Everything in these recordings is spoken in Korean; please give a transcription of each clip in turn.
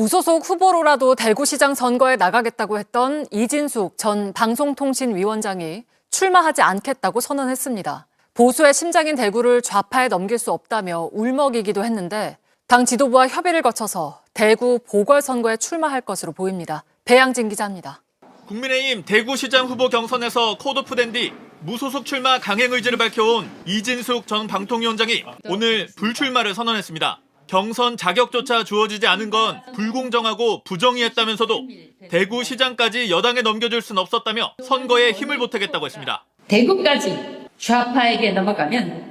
무소속 후보로라도 대구시장 선거에 나가겠다고 했던 이진숙 전 방송통신위원장이 출마하지 않겠다고 선언했습니다. 보수의 심장인 대구를 좌파에 넘길 수 없다며 울먹이기도 했는데 당 지도부와 협의를 거쳐서 대구 보궐선거에 출마할 것으로 보입니다. 배양진 기자입니다. 국민의힘 대구시장 후보 경선에서 컷오프된 뒤 무소속 출마 강행 의지를 밝혀온 이진숙 전 방통위원장이 오늘 불출마를 선언했습니다. 경선 자격조차 주어지지 않은 건 불공정하고 부정의했다면서도 대구시장까지 여당에 넘겨줄 순 없었다며 선거에 힘을 보태겠다고 했습니다. 대구까지 좌파에게 넘어가면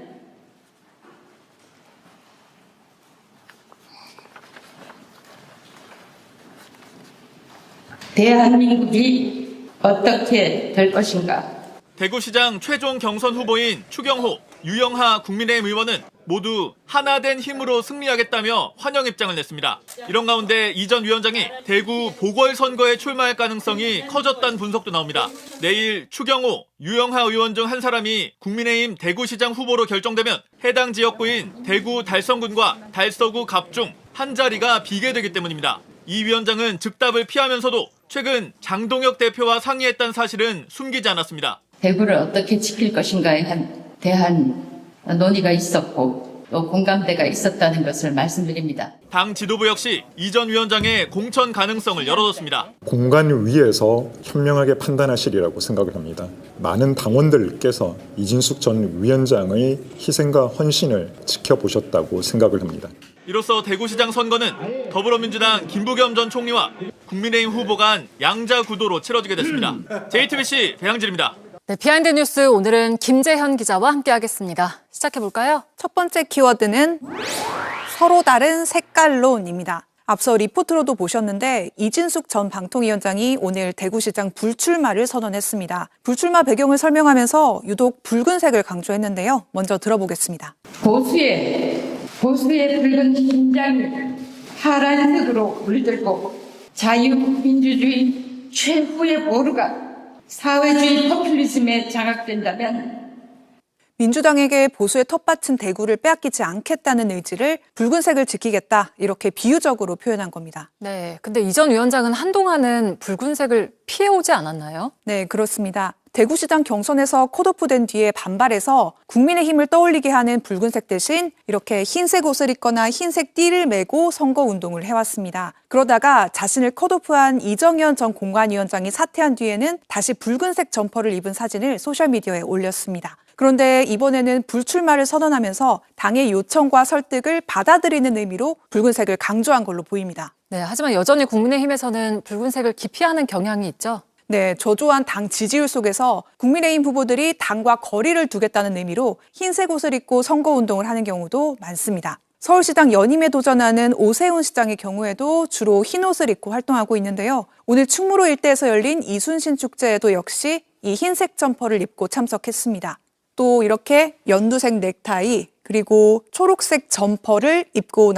대한민국이 어떻게 될 것인가? 대구시장 최종 경선 후보인 추경호, 유영하 국민의힘 의원은 모두 하나된 힘으로 승리하겠다며 환영 입장을 냈습니다. 이런 가운데 이 전 위원장이 대구 보궐선거에 출마할 가능성이 커졌다는 분석도 나옵니다. 내일 추경호, 유영하 의원 중 한 사람이 국민의힘 대구시장 후보로 결정되면 해당 지역구인 대구 달성군과 달서구 갑중 한 자리가 비게 되기 때문입니다. 이 위원장은 즉답을 피하면서도 최근 장동혁 대표와 상의했다는 사실은 숨기지 않았습니다. 대구를 어떻게 지킬 것인가에 대한 논의가 있었고 또 공감대가 있었다는 것을 말씀드립니다. 당 지도부 역시 이 전 위원장의 공천 가능성을 열어뒀습니다. 공간 위에서 현명하게 판단하시리라고 생각을 합니다. 많은 당원들께서 이진숙 전 위원장의 희생과 헌신을 지켜보셨다고 생각을 합니다. 이로써 대구시장 선거는 더불어민주당 김부겸 전 총리와 국민의힘 후보 간 양자 구도로 치러지게 됐습니다. JTBC 배양진입니다. 네, 비하인드 뉴스 오늘은 김재현 기자와 함께하겠습니다. 시작해볼까요? 첫 번째 키워드는 서로 다른 색깔론입니다. 앞서 리포트로도 보셨는데 이진숙 전 방통위원장이 오늘 대구시장 불출마를 선언했습니다. 불출마 배경을 설명하면서 유독 붉은색을 강조했는데요. 먼저 들어보겠습니다. 보수의 붉은 심장이 파란색으로 물들고 자유민주주의 최후의 보루가 사회주의 포퓰리즘에 장악된다면 민주당에게 보수의 텃밭인 대구를 빼앗기지 않겠다는 의지를 붉은색을 지키겠다 이렇게 비유적으로 표현한 겁니다. 네, 근데 이 전 위원장은 한동안은 붉은색을 피해오지 않았나요? 네, 그렇습니다. 대구시장 경선에서 컷오프된 뒤에 반발해서 국민의힘을 떠올리게 하는 붉은색 대신 이렇게 흰색 옷을 입거나 흰색 띠를 메고 선거운동을 해왔습니다. 그러다가 자신을 컷오프한 이정현 전 공관위원장이 사퇴한 뒤에는 다시 붉은색 점퍼를 입은 사진을 소셜미디어에 올렸습니다. 그런데 이번에는 불출마를 선언하면서 당의 요청과 설득을 받아들이는 의미로 붉은색을 강조한 걸로 보입니다. 네, 하지만 여전히 국민의힘에서는 붉은색을 기피하는 경향이 있죠. 네, 저조한 당 지지율 속에서 국민의힘 후보들이 당과 거리를 두겠다는 의미로 흰색 옷을 입고 선거운동을 하는 경우도 많습니다. 서울시장 연임에 도전하는 오세훈 시장의 경우에도 주로 흰 옷을 입고 활동하고 있는데요. 오늘 충무로 일대에서 열린 이순신 축제에도 역시 이 흰색 점퍼를 입고 참석했습니다. 또 이렇게 연두색 넥타이 그리고 초록색 점퍼를 입고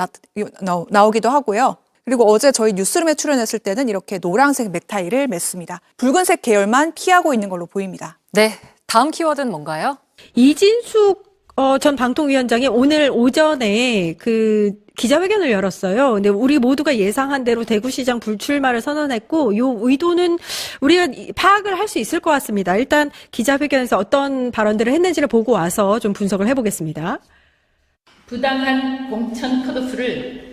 나오기도 하고요. 그리고 어제 저희 뉴스룸에 출연했을 때는 이렇게 노란색 넥타이를 맸습니다. 붉은색 계열만 피하고 있는 걸로 보입니다. 네, 다음 키워드는 뭔가요? 이진숙 전 방통위원장이 오늘 오전에 그 기자회견을 열었어요. 근데 우리 모두가 예상한 대로 대구시장 불출마를 선언했고 요 의도는 우리가 파악을 할 수 있을 것 같습니다. 일단 기자회견에서 어떤 발언들을 했는지를 보고 와서 좀 분석을 해보겠습니다. 부당한 공천 컷오프를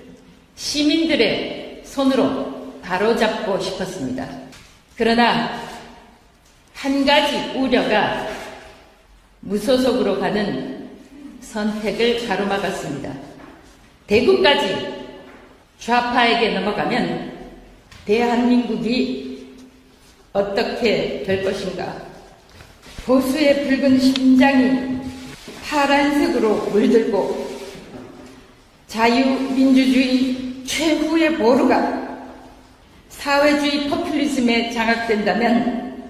시민들의 손으로 바로잡고 싶었습니다. 그러나 한 가지 우려가 무소속으로 가는 선택을 가로막았습니다. 대구까지 좌파에게 넘어가면 대한민국이 어떻게 될 것인가? 보수의 붉은 심장이 파란색으로 물들고 자유민주주의 최후의 보루가 사회주의 포퓰리즘에 장악된다면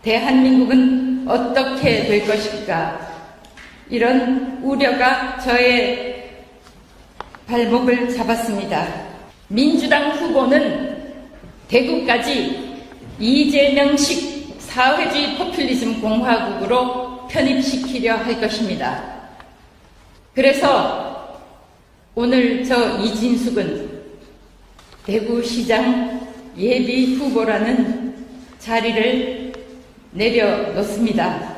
대한민국은 어떻게 될 것일까? 이런 우려가 저의 발목을 잡았습니다. 민주당 후보는 대구까지 이재명식 사회주의 포퓰리즘 공화국으로 편입시키려 할 것입니다. 그래서 오늘 저 이진숙은 대구시장 예비 후보라는 자리를 내려놓습니다.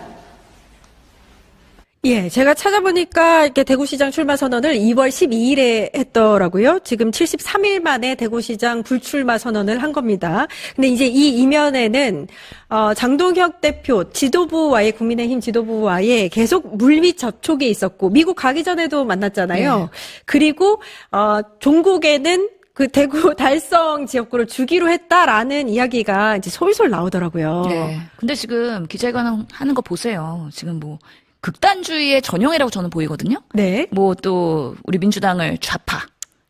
예, 제가 찾아보니까 이렇게 대구시장 출마 선언을 2월 12일에 했더라고요. 지금 73일 만에 대구시장 불출마 선언을 한 겁니다. 근데 이제 이 이면에는 장동혁 대표 지도부와의 국민의힘 지도부와의 계속 물밑 접촉이 있었고 미국 가기 전에도 만났잖아요. 네. 그리고 종국에는 그 대구 달성 지역구를 주기로 했다라는 이야기가 이제 솔솔 나오더라고요. 네. 근데 지금 기자회견 하는 거 보세요. 지금 뭐 극단주의의 전형이라고 저는 보이거든요. 네. 뭐 또 우리 민주당을 좌파,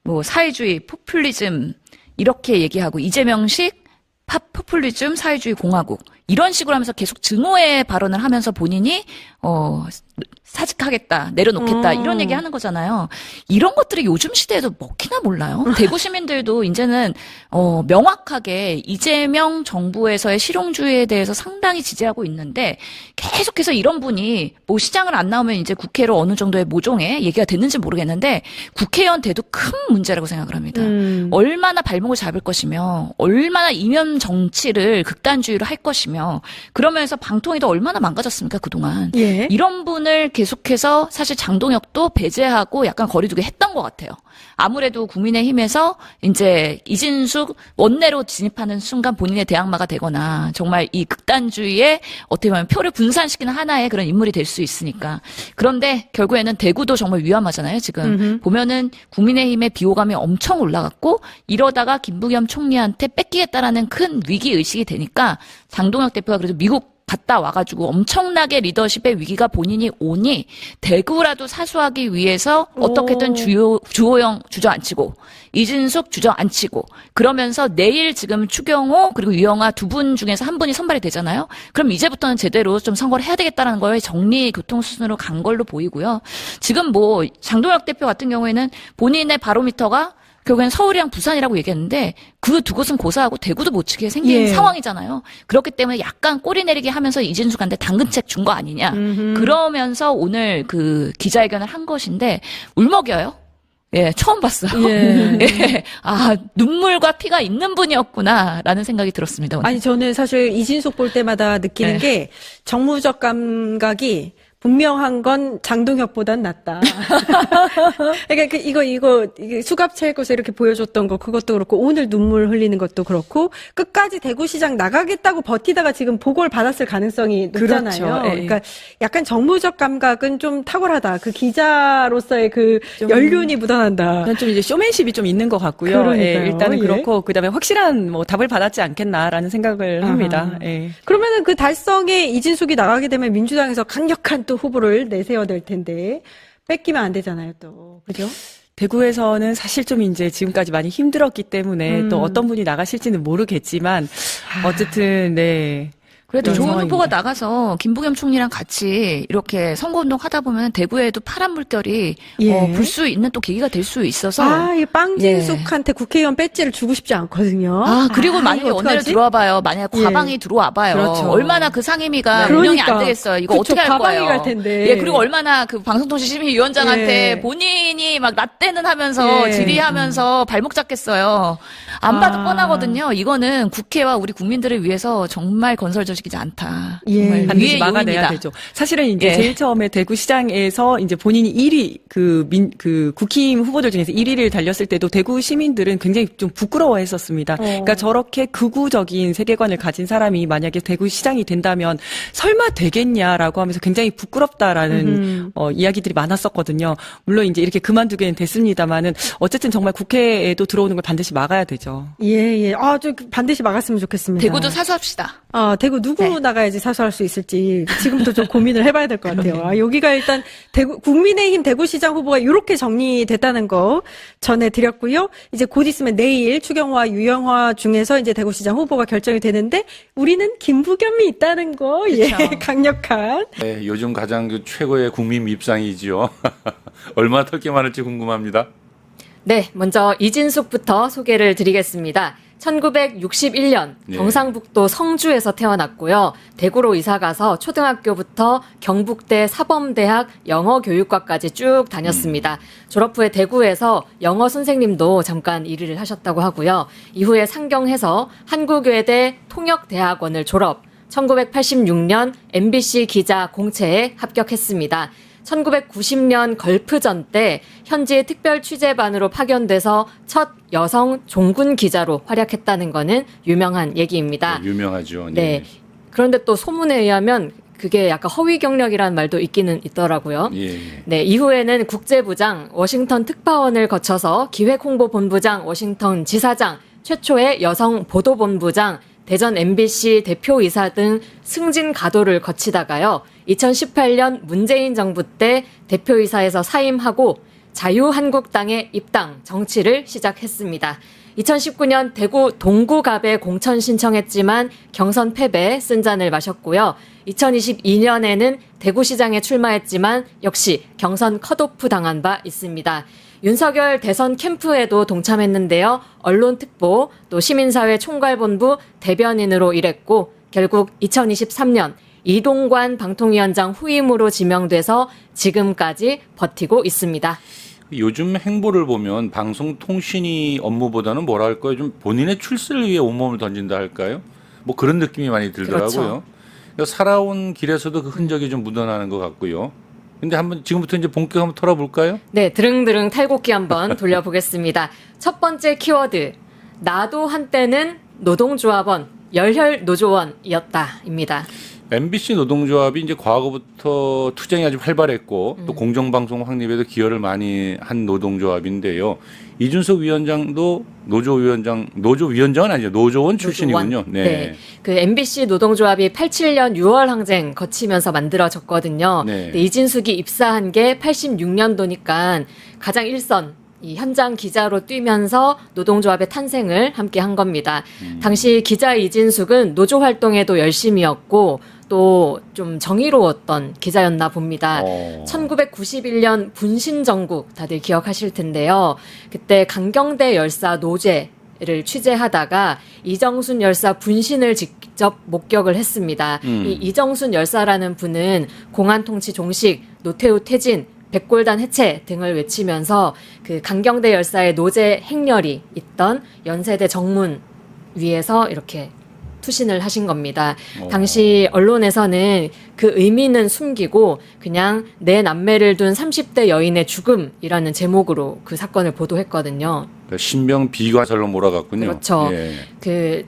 뭐 사회주의, 포퓰리즘 이렇게 얘기하고 이재명식 포퓰리즘, 사회주의 공화국 이런 식으로 하면서 계속 증오의 발언을 하면서 본인이 사직하겠다, 내려놓겠다 이런 얘기 하는 거잖아요. 이런 것들이 요즘 시대에도 먹히나 몰라요. 대구 시민들도 이제는 명확하게 이재명 정부에서의 실용주의에 대해서 상당히 지지하고 있는데 계속해서 이런 분이 뭐 시장을 안 나오면 이제 국회로 어느 정도의 모종의 얘기가 됐는지 모르겠는데 국회의원 돼도 큰 문제라고 생각을 합니다. 얼마나 발목을 잡을 것이며 얼마나 이면 정치를 극단주의로 할 것이며 그러면서 방통위도 얼마나 망가졌습니까 그동안. 예. 이런 분을 계속해서 사실 장동혁도 배제하고 약간 거리두기 했던 것 같아요. 아무래도 국민의힘에서 이제 이진숙 원내로 진입하는 순간 본인의 대항마가 되거나 정말 이 극단주의에 어떻게 보면 표를 분산시키는 하나의 그런 인물이 될 수 있으니까. 그런데 결국에는 대구도 정말 위험하잖아요. 지금 보면은 국민의힘의 비호감이 엄청 올라갔고 이러다가 김부겸 총리한테 뺏기겠다라는 큰 위기의식이 되니까 장동혁 대표가 그래도 미국 갔다 와가지고 엄청나게 리더십의 위기가 본인이 오니 대구라도 사수하기 위해서 어떻게든 주호영 주저앉히고 이진숙 주저앉히고 그러면서 내일 지금 추경호 그리고 유영아 두 분 중에서 한 분이 선발이 되잖아요. 그럼 이제부터는 제대로 좀 선거를 해야 되겠다는 거에 정리 교통수순으로 간 걸로 보이고요. 지금 뭐 장동혁 대표 같은 경우에는 본인의 바로미터가 결국엔 서울이랑 부산이라고 얘기했는데 그 두 곳은 고사하고 대구도 못 치게 생긴 예. 상황이잖아요. 그렇기 때문에 약간 꼬리 내리게 하면서 이진숙한테 당근책 준 거 아니냐. 그러면서 오늘 그 기자회견을 한 것인데 울먹여요. 예, 처음 봤어요. 예. 예. 아, 눈물과 피가 있는 분이었구나라는 생각이 들었습니다. 오늘. 아니 저는 사실 이진숙 볼 때마다 느끼는 네. 게 정무적 감각이 분명한 건 장동혁보단 낫다. 그러니까 이게 수갑채고서 이렇게 보여줬던 거 그것도 그렇고 오늘 눈물 흘리는 것도 그렇고 끝까지 대구시장 나가겠다고 버티다가 지금 보고를 받았을 가능성이 높잖아요. 그렇죠. 예. 그러니까 약간 정무적 감각은 좀 탁월하다. 그 기자로서의 그 연륜이 묻어난다. 저는 좀 이제 쇼맨십이 좀 있는 것 같고요. 그러니까요. 예, 일단은 예. 그렇고 그다음에 확실한 뭐 답을 받았지 않겠나라는 생각을 합니다. 예. 그러면은 그 달성에 이진숙이 나가게 되면 민주당에서 강력한 또 후보를 내세워야 될 텐데 뺏기면 안 되잖아요, 또. 그죠? 대구에서는 사실 좀 이제 지금까지 많이 힘들었기 때문에 또 어떤 분이 나가실지는 모르겠지만 어쨌든 네. 그래도 그런 좋은 상황입니다. 후보가 나가서 김부겸 총리랑 같이 이렇게 선거운동 하다 보면 대구에도 파란 물결이 예. 불 수 있는 또 계기가 될 수 있어서 이 빵진숙한테 국회의원 배지를 주고 싶지 않거든요. 그리고 만약에 이거 원내를 어떡하지? 들어와봐요. 만약에 과방이 들어와봐요. 그렇죠. 얼마나 그 상임위가 네. 운영이 그러니까. 안 되겠어요. 이거 그쵸, 어떻게 할 과방이 거예요. 갈 텐데. 예, 그리고 얼마나 그 방송통신심의위원장한테 예. 본인이 막 라떼는 하면서 예. 질의하면서 발목 잡겠어요. 안 봐도 뻔하거든요. 이거는 국회와 우리 국민들을 위해서 정말 건설적이지 않다. 예. 정말 반드시 위의 막아내야 요인이다. 되죠. 사실은 이제 예. 제일 처음에 대구시장에서 이제 본인이 1위 그 국힘 후보들 중에서 1위를 달렸을 때도 대구 시민들은 굉장히 좀 부끄러워했었습니다. 그러니까 저렇게 극우적인 세계관을 가진 사람이 만약에 대구시장이 된다면 설마 되겠냐라고 하면서 굉장히 부끄럽다라는 이야기들이 많았었거든요. 물론 이제 이렇게 그만두게는 됐습니다만은 어쨌든 정말 국회에도 들어오는 걸 반드시 막아야 되죠. 예. 저 반드시 막았으면 좋겠습니다. 대구도 사수합시다. 대구 누구 나가야지 사수할 수 있을지 지금부터 좀 고민을 해봐야 될 것 같아요. 여기가 일단 국민의힘 대구시장 후보가 이렇게 정리됐다는 거 전해드렸고요. 이제 곧 있으면 내일 추경호와 유영화 중에서 이제 대구시장 후보가 결정이 되는데 우리는 김부겸이 있다는 거, 예, 강력한. 네, 요즘 가장 그 최고의 국민 밉상이지요. 얼마나 털게 많을지 궁금합니다. 네, 먼저 이진숙부터 소개를 드리겠습니다. 1961년 네. 경상북도 성주에서 태어났고요. 대구로 이사가서 초등학교부터 경북대 사범대학 영어교육과까지 쭉 다녔습니다. 졸업 후에 대구에서 영어 선생님도 잠깐 일을 하셨다고 하고요. 이후에 상경해서 한국외대 통역대학원을 졸업, 1986년 MBC 기자 공채에 합격했습니다. 1990년 걸프전 때 현지 특별 취재반으로 파견돼서 첫 여성 종군 기자로 활약했다는 거는 유명한 얘기입니다. 네, 유명하죠. 네. 그런데 또 소문에 의하면 그게 약간 허위 경력이라는 말도 있기는 있더라고요. 예. 네, 이후에는 국제부장, 워싱턴 특파원을 거쳐서 기획홍보본부장, 워싱턴 지사장, 최초의 여성 보도본부장, 대전 MBC 대표이사 등 승진 가도를 거치다가요. 2018년 문재인 정부 때 대표이사에서 사임하고 자유한국당에 입당, 정치를 시작했습니다. 2019년 대구 동구갑에 공천 신청했지만 경선 패배, 쓴잔을 마셨고요. 2022년에는 대구시장에 출마했지만 역시 경선 컷오프 당한 바 있습니다. 윤석열 대선 캠프에도 동참했는데요. 언론특보, 또 시민사회 총괄본부 대변인으로 일했고 결국 2023년 이동관 방통위원장 후임으로 지명돼서 지금까지 버티고 있습니다. 요즘 행보를 보면 방송통신위 업무보다는 뭐라 할까요? 좀 본인의 출세를 위해 온몸을 던진다 할까요? 뭐 그런 느낌이 많이 들더라고요. 그렇죠. 그러니까 살아온 길에서도 그 흔적이 좀 묻어나는 것 같고요. 근데 한번 지금부터 이제 본격 한번 털어볼까요? 네, 드릉드릉 탈곡기 한번 돌려보겠습니다. 첫 번째 키워드, 나도 한때는 노동조합원, 열혈노조원이었다입니다. MBC 노동조합이 이제 과거부터 투쟁이 아주 활발했고 또 공정방송 확립에도 기여를 많이 한 노동조합인데요. 이준석 위원장도 노조위원장은 아니죠. 노조원 출신이군요. 네. 그 MBC 노동조합이 87년 6월 항쟁 거치면서 만들어졌거든요. 네. 근데 이진숙이 입사한 게 86년도니까 가장 일선 이 현장 기자로 뛰면서 노동조합의 탄생을 함께 한 겁니다. 당시 기자 이진숙은 노조 활동에도 열심이었고 또 좀 정의로웠던 기자였나 봅니다. 1991년 분신정국 다들 기억하실 텐데요. 그때 강경대 열사 노제를 취재하다가 이정순 열사 분신을 직접 목격을 했습니다. 이 이정순 열사라는 분은 공안 통치 종식, 노태우 퇴진, 백골단 해체 등을 외치면서 그 강경대 열사의 노제 행렬이 있던 연세대 정문 위에서 이렇게 투신을 하신 겁니다. 당시 언론에서는 그 의미는 숨기고 그냥 내 남매를 둔 30대 여인의 죽음이라는 제목으로 그 사건을 보도했거든요. 그러니까 신명 비관설로 몰아갔군요. 그렇죠. 예.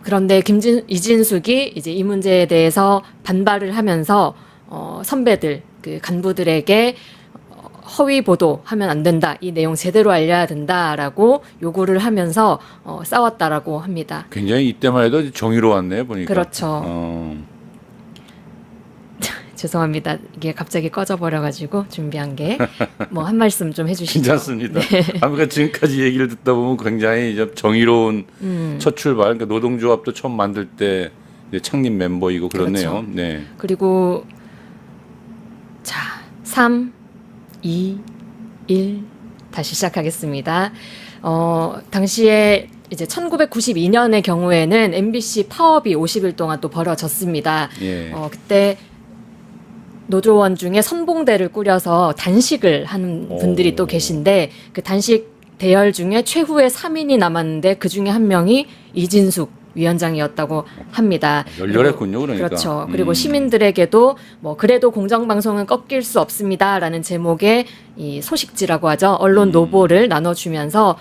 그런데 이진숙이 이제 이 문제에 대해서 반발을 하면서 선배들 그 간부들에게 허위 보도하면 안 된다. 이 내용 제대로 알려야 된다라고 요구를 하면서 싸웠다라고 합니다. 굉장히 이때만 해도 정의로웠네요, 보니까. 그렇죠. 죄송합니다. 이게 갑자기 꺼져버려가지고 준비한 게 뭐 한 말씀 좀 해주시죠. 괜찮습니다. 아무튼 지금까지 얘기를 듣다 보면 굉장히 이제 정의로운 첫 출발. 그러니까 노동조합도 처음 만들 때 이제 창립 멤버이고 그렇네요. 그렇죠. 네. 그리고 자 3, 2, 1 다시 시작하겠습니다. 당시에 이제 1992년의 경우에는 MBC 파업이 50일 동안 또 벌어졌습니다. 예. 그때 노조원 중에 선봉대를 꾸려서 단식을 하는 분들이 또 계신데 그 단식 대열 중에 최후의 3인이 남았는데 그 중에 한 명이 이진숙 위원장이었다고 합니다. 열렬했군요, 그러니까. 그렇죠. 그리고 시민들에게도 뭐 그래도 공정방송은 꺾일 수 없습니다라는 제목의 이 소식지라고 하죠. 언론 노보를 나눠주면서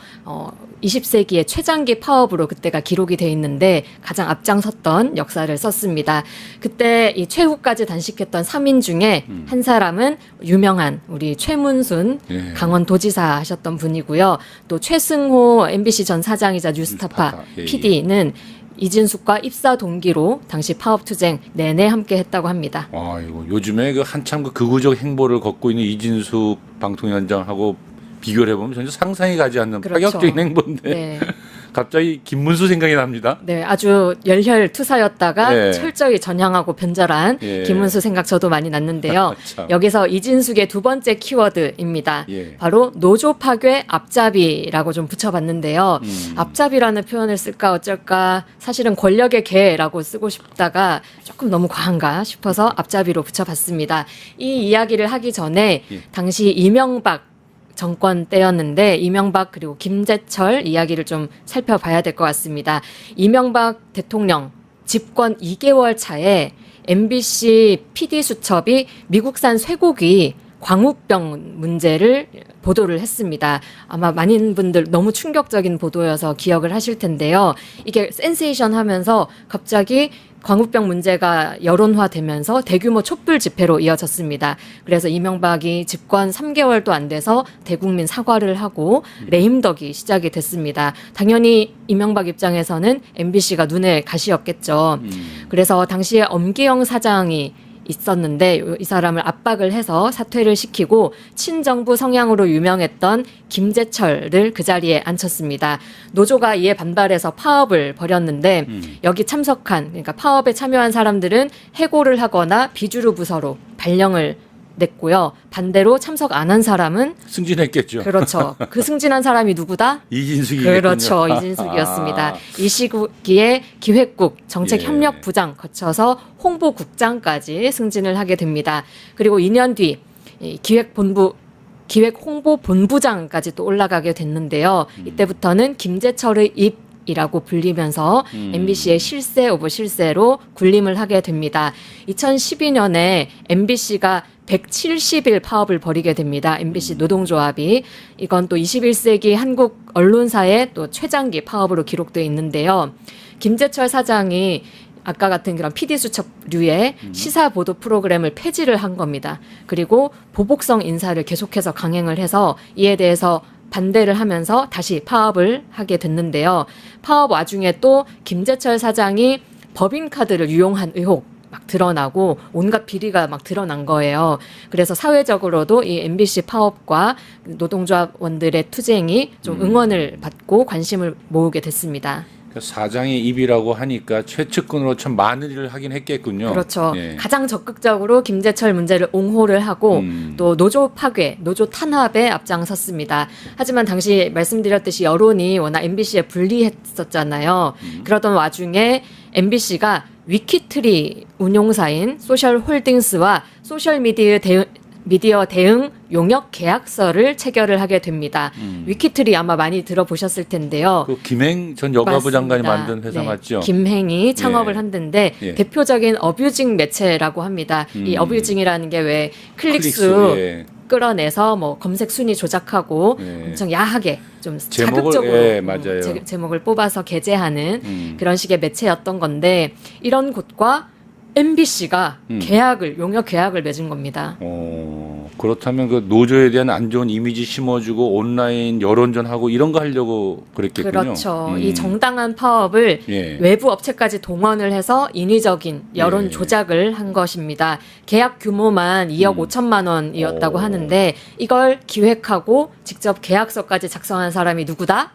20세기의 최장기 파업으로 그때가 기록이 돼 있는데 가장 앞장섰던 역사를 썼습니다. 그때 이 최후까지 단식했던 3인 중에 한 사람은 유명한 우리 최문순 예. 강원도지사 하셨던 분이고요. 또 최승호 MBC 전 사장이자 뉴스타파 예, 예. PD는 이진숙과 입사 동기로 당시 파업투쟁 내내 함께 했다고 합니다. 아이고, 요즘에 그 한참 그 극우적 행보를 걷고 있는 이진숙 방통위원장하고 비교를 해보면 전혀 상상이 가지 않는 그렇죠. 파격적인 행보인데 네. 갑자기 김문수 생각이 납니다. 네, 아주 열혈투사였다가 네. 철저히 전향하고 변절한 예. 김문수 생각 저도 많이 났는데요. 참. 여기서 이진숙의 두 번째 키워드입니다. 예. 바로 노조 파괴 앞잡이라고 좀 붙여봤는데요. 앞잡이라는 표현을 쓸까 어쩔까 사실은 권력의 개라고 쓰고 싶다가 조금 너무 과한가 싶어서 앞잡이로 붙여봤습니다. 이 이야기를 하기 전에 예. 당시 이명박 정권 때였는데 이명박 그리고 김재철 이야기를 좀 살펴봐야 될 것 같습니다. 이명박 대통령 집권 2개월 차에 MBC PD수첩이 미국산 쇠고기 광우병 문제를 보도를 했습니다. 아마 많은 분들 너무 충격적인 보도여서 기억을 하실 텐데요. 이게 센세이션 하면서 갑자기 광우병 문제가 여론화되면서 대규모 촛불 집회로 이어졌습니다. 그래서 이명박이 집권 3개월도 안 돼서 대국민 사과를 하고 레임덕이 시작이 됐습니다. 당연히 이명박 입장에서는 MBC가 눈에 가시였겠죠. 그래서 당시에 엄기영 사장이 있었는데 이 사람을 압박을 해서 사퇴를 시키고 친정부 성향으로 유명했던 김재철을 그 자리에 앉혔습니다. 노조가 이에 반발해서 파업을 벌였는데 여기 참석한 그러니까 파업에 참여한 사람들은 해고를 하거나 비주류 부서로 발령을 냈고요. 반대로 참석 안 한 사람은 승진했겠죠. 그렇죠. 그 승진한 사람이 누구다? 이진숙이겠군요. 그렇죠. 이진숙이었습니다. 이 시기에 기획국 정책협력부장 거쳐서 홍보국장까지 승진을 하게 됩니다. 그리고 2년 뒤 이 기획홍보본부장까지 또 올라가게 됐는데요. 이때부터는 김재철의 입이라고 불리면서 MBC의 실세 오브 실세로 군림을 하게 됩니다. 2012년에 MBC가 170일 파업을 벌이게 됩니다. MBC 노동조합이. 이건 또 21세기 한국 언론사의 또 최장기 파업으로 기록되어 있는데요. 김재철 사장이 아까 같은 그런 PD수첩류의 시사 보도 프로그램을 폐지를 한 겁니다. 그리고 보복성 인사를 계속해서 강행을 해서 이에 대해서 반대를 하면서 다시 파업을 하게 됐는데요. 파업 와중에 또 김재철 사장이 법인카드를 유용한 의혹 막 드러나고 온갖 비리가 막 드러난 거예요. 그래서 사회적으로도 이 MBC 파업과 노동조합원들의 투쟁이 좀 응원을 받고 관심을 모으게 됐습니다. 사장의 입이라고 하니까 최측근으로 참 많은 일을 하긴 했겠군요. 그렇죠. 예. 가장 적극적으로 김재철 문제를 옹호를 하고 또 노조 파괴, 노조 탄압에 앞장섰습니다. 하지만 당시 말씀드렸듯이 여론이 워낙 MBC에 불리했었잖아요. 그러던 와중에 MBC가 위키트리 운용사인 소셜홀딩스와 소셜미디어 대응 용역 계약서를 체결을 하게 됩니다. 위키트리 아마 많이 들어보셨을 텐데요. 그 김행 전 여가부 장관이 만든 회사 네. 맞죠? 김행이 창업을 예. 한 데인데 예. 대표적인 어뷰징 매체라고 합니다. 이 어뷰징이라는 게 왜 클릭수 예. 끌어내서 뭐 검색 순위 조작하고 예. 엄청 야하게 좀 제목을- 자극적으로 예, 맞아요. 제목을 뽑아서 게재하는 그런 식의 매체였던 건데 이런 곳과 MBC가 용역 계약을 맺은 겁니다. 그렇다면 그 노조에 대한 안 좋은 이미지 심어주고 온라인 여론전하고 이런 거 하려고 그랬겠군요. 그렇죠. 이 정당한 파업을 예. 외부 업체까지 동원을 해서 인위적인 여론 예. 조작을 한 것입니다. 계약 규모만 2억 5천만 원이었다고 하는데 이걸 기획하고 직접 계약서까지 작성한 사람이 누구다?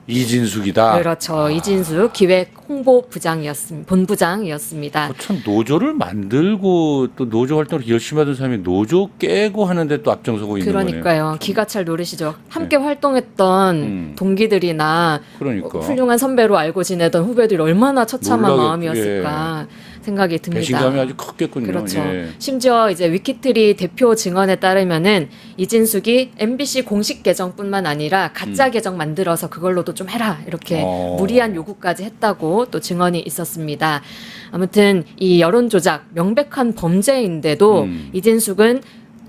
이진숙이다. 그렇죠. 이진숙 기획 본부장이었습니다. 참 노조를 만들고 또 노조 활동을 열심히 하던 사람이 노조 깨고 하는데 또 앞장서고 있는 거네요. 그러니까요. 기가 찰 노릇이죠. 함께 활동했던 동기들이나 그러니까. 훌륭한 선배로 알고 지내던 후배들이 얼마나 처참한 놀라겠- 마음이었을까 생각이 듭니다. 배신감이 아주 컸겠군요. 그렇죠. 예. 심지어 이제 위키트리 대표 증언에 따르면은 이진숙이 MBC 공식 계정뿐만 아니라 가짜 계정 만들어서 그걸로도 좀 해라 이렇게 무리한 요구까지 했다고 또 증언이 있었습니다. 아무튼 이 여론 조작 명백한 범죄인데도 이진숙은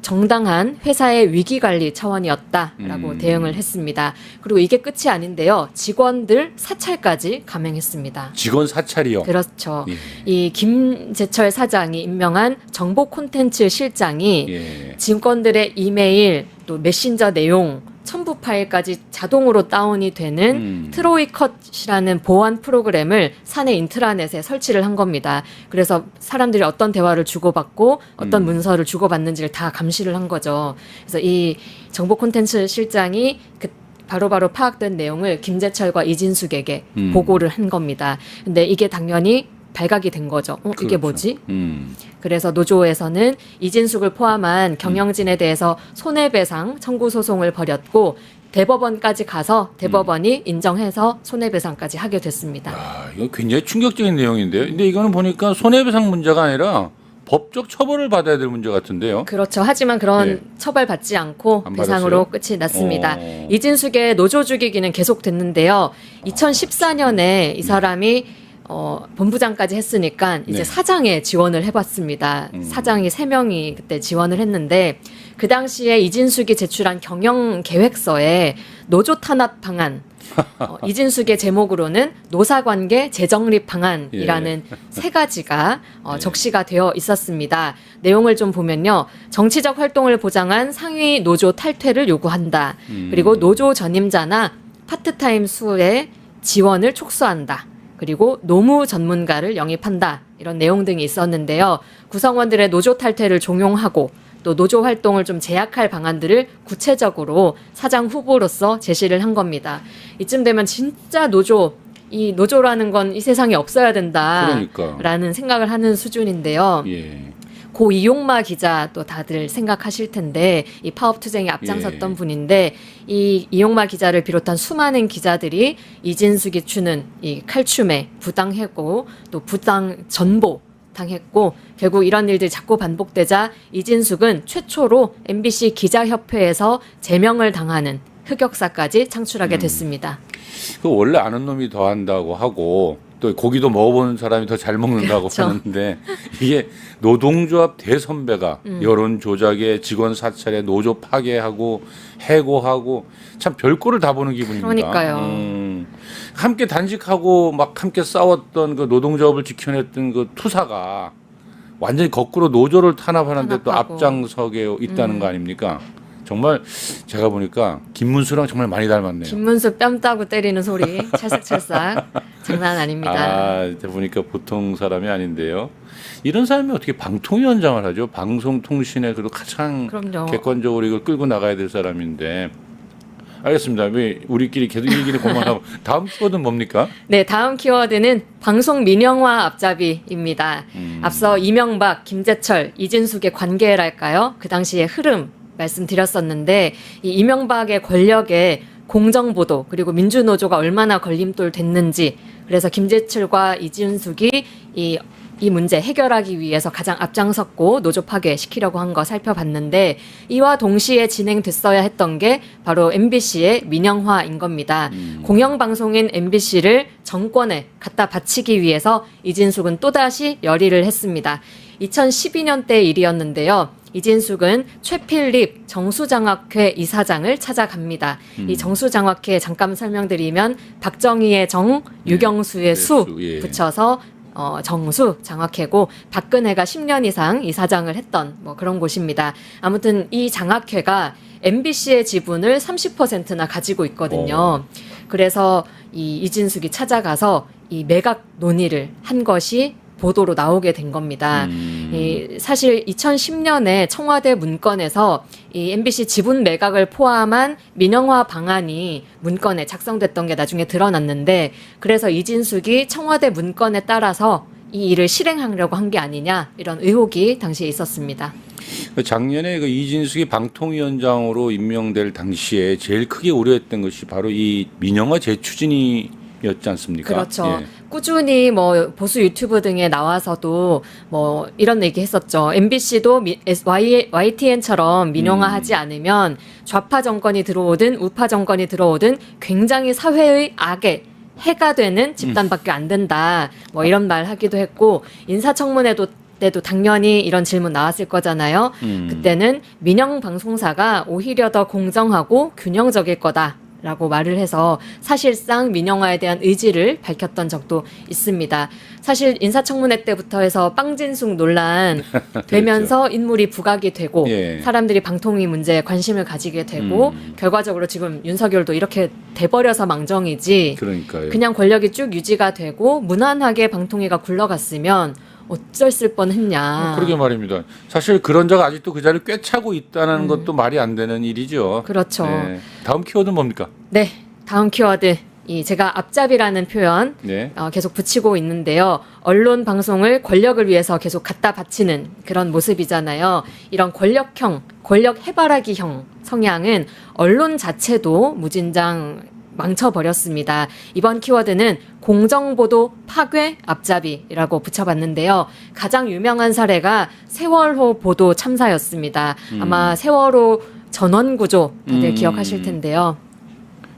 정당한 회사의 위기관리 차원이었다라고 대응을 했습니다. 그리고 이게 끝이 아닌데요. 직원들 사찰까지 감행했습니다. 직원 사찰이요. 그렇죠. 예. 이 김재철 사장이 임명한 정보 콘텐츠 실장이 예. 직원들의 이메일 또 메신저 내용 첨부 파일까지 자동으로 다운이 되는 트로이컷이라는 보안 프로그램을 사내 인트라넷에 설치를 한 겁니다. 그래서 사람들이 어떤 대화를 주고받고 어떤 문서를 주고받는지를 다 감시를 한 거죠. 그래서 이 정보 콘텐츠 실장이 바로바로 파악된 내용을 김재철과 이진숙에게 보고를 한 겁니다. 근데 이게 당연히 발각이 된 거죠. 이게 그렇죠. 뭐지? 그래서 노조에서는 이진숙을 포함한 경영진에 대해서 손해배상 청구 소송을 벌였고 대법원까지 가서 대법원이 인정해서 손해배상까지 하게 됐습니다. 아, 이거 굉장히 충격적인 내용인데요. 근데 이거는 보니까 손해배상 문제가 아니라 법적 처벌을 받아야 될 문제 같은데요. 그렇죠. 하지만 그런 네. 처벌받지 않고 안 배상으로 받았어요? 끝이 났습니다. 어. 이진숙의 노조 죽이기는 계속됐는데요. 2014년에 이 사람이 본부장까지 했으니까 이제 네. 사장에 지원을 해봤습니다. 사장이 3명이 그때 지원을 했는데 그 당시에 이진숙이 제출한 경영 계획서에 노조 탄압 방안 이진숙의 제목으로는 노사관계 재정립 방안이라는 세 가지가 적시가 되어 있었습니다. 내용을 좀 보면요. 정치적 활동을 보장한 상위 노조 탈퇴를 요구한다. 그리고 노조 전임자나 파트타임 수의 지원을 촉수한다. 그리고 노무 전문가를 영입한다. 이런 내용 등이 있었는데요. 구성원들의 노조 탈퇴를 종용하고 또 노조 활동을 좀 제약할 방안들을 구체적으로 사장 후보로서 제시를 한 겁니다. 이쯤 되면 진짜 이 노조라는 건 이 세상에 없어야 된다라는 그러니까. 생각을 하는 수준인데요. 예. 고 이용마 기자 또 다들 생각하실 텐데 이 파업 투쟁에 앞장섰던 예. 분인데 이 이용마 기자를 비롯한 수많은 기자들이 이진숙이 추는 이 칼춤에 부당해고 또 부당 전보 당했고 결국 이런 일들이 자꾸 반복되자 이진숙은 최초로 MBC 기자협회에서 제명을 당하는 흑역사까지 창출하게 됐습니다. 그 원래 아는 놈이 더 한다고 하고 또 고기도 먹어본 사람이 더 잘 먹는다고 그렇죠. 하는데 이게 노동조합 대선배가 여론 조작에 직원 사찰에 노조 파괴하고 해고하고 참 별꼴을 다 보는 기분입니다. 그러니까요. 함께 단식하고 막 함께 싸웠던 그 노동조합을 지켜냈던 그 투사가 완전히 거꾸로 노조를 탄압하는데 또 탄압하고. 앞장서게 있다는 거 아닙니까? 정말 제가 보니까 김문수랑 정말 많이 닮았네요. 김문수 뺨 따고 때리는 소리 찰싹찰싹 장난 아닙니다. 아, 이제 보니까 보통 사람이 아닌데요. 이런 사람이 어떻게 방통위원장을 하죠? 방송통신에 그래도 가장 그럼요. 객관적으로 이걸 끌고 나가야 될 사람인데. 알겠습니다. 왜 우리끼리 계속 얘기를 그만하고 다음 키워드는 뭡니까? 네, 다음 키워드는 방송 민영화 앞잡이입니다. 앞서 이명박, 김재철, 이진숙의 관계랄까요? 그 당시의 흐름 말씀드렸었는데 이 이명박의 권력에 공정보도 그리고 민주노조가 얼마나 걸림돌 됐는지 그래서 김재철과 이진숙이 이 문제 해결하기 위해서 가장 앞장섰고 노조 파괴시키려고 한 거 살펴봤는데 이와 동시에 진행됐어야 했던 게 바로 MBC의 민영화인 겁니다. 공영방송인 MBC를 정권에 갖다 바치기 위해서 이진숙은 또다시 열의를 했습니다. 2012년 때 일이었는데요. 이진숙은 최필립 정수장학회 이사장을 찾아갑니다. 이 정수장학회 잠깐 설명드리면 박정희의 정, 유경수의 수 예. 붙여서 정수 장학회고 박근혜가 10년 이상 이사장을 했던 뭐 그런 곳입니다. 아무튼 이 장학회가 MBC의 지분을 30%나 가지고 있거든요. 그래서 이 이진숙이 찾아가서 이 매각 논의를 한 것이 보도로 나오게 된 겁니다. 사실 2010년에 청와대 문건에서 이 MBC 지분 매각을 포함한 민영화 방안이 문건에 작성됐던 게 나중에 드러났는데 그래서 이진숙이 청와대 문건에 따라서 이 일을 실행하려고 한 게 아니냐 이런 의혹이 당시에 있었습니다. 작년에 그 이진숙이 방통위원장으로 임명될 당시에 제일 크게 우려했던 것이 바로 이 민영화 재추진이었지 않습니까? 그렇죠. 예. 꾸준히 뭐 보수 유튜브 등에 나와서도 뭐 이런 얘기 했었죠. MBC도 YTN처럼 민영화하지 않으면 좌파 정권이 들어오든 우파 정권이 들어오든 굉장히 사회의 악에 해가 되는 집단밖에 안 된다. 뭐 이런 말 하기도 했고 인사청문회도 때도 당연히 이런 질문 나왔을 거잖아요. 그때는 민영 방송사가 오히려 더 공정하고 균형적일 거다. 라고 말을 해서 사실상 민영화에 대한 의지를 밝혔던 적도 있습니다. 사실 인사청문회 때부터 해서 빵진숙 논란 되면서 인물이 부각이 되고 예. 사람들이 방통위 문제에 관심을 가지게 되고 결과적으로 지금 윤석열도 이렇게 돼버려서 망정이지 그러니까요. 그냥 권력이 쭉 유지가 되고 무난하게 방통위가 굴러갔으면 어쩔 뻔했냐. 그러게 말입니다. 사실 그런 자가 아직도 그 자리를 꿰차고 있다는 것도 말이 안 되는 일이죠. 그렇죠. 네. 다음 키워드는 뭡니까? 네, 다음 키워드. 제가 앞잡이라는 표현 네. 계속 붙이고 있는데요. 언론 방송을 권력을 위해서 계속 갖다 바치는 그런 모습이잖아요. 이런 권력형, 권력 해바라기형 성향은 언론 자체도 무진장 망쳐버렸습니다. 이번 키워드는 공정보도 파괴 앞잡이라고 붙여봤는데요. 가장 유명한 사례가 세월호 보도 참사였습니다. 아마 세월호 전원구조 다들 기억하실 텐데요.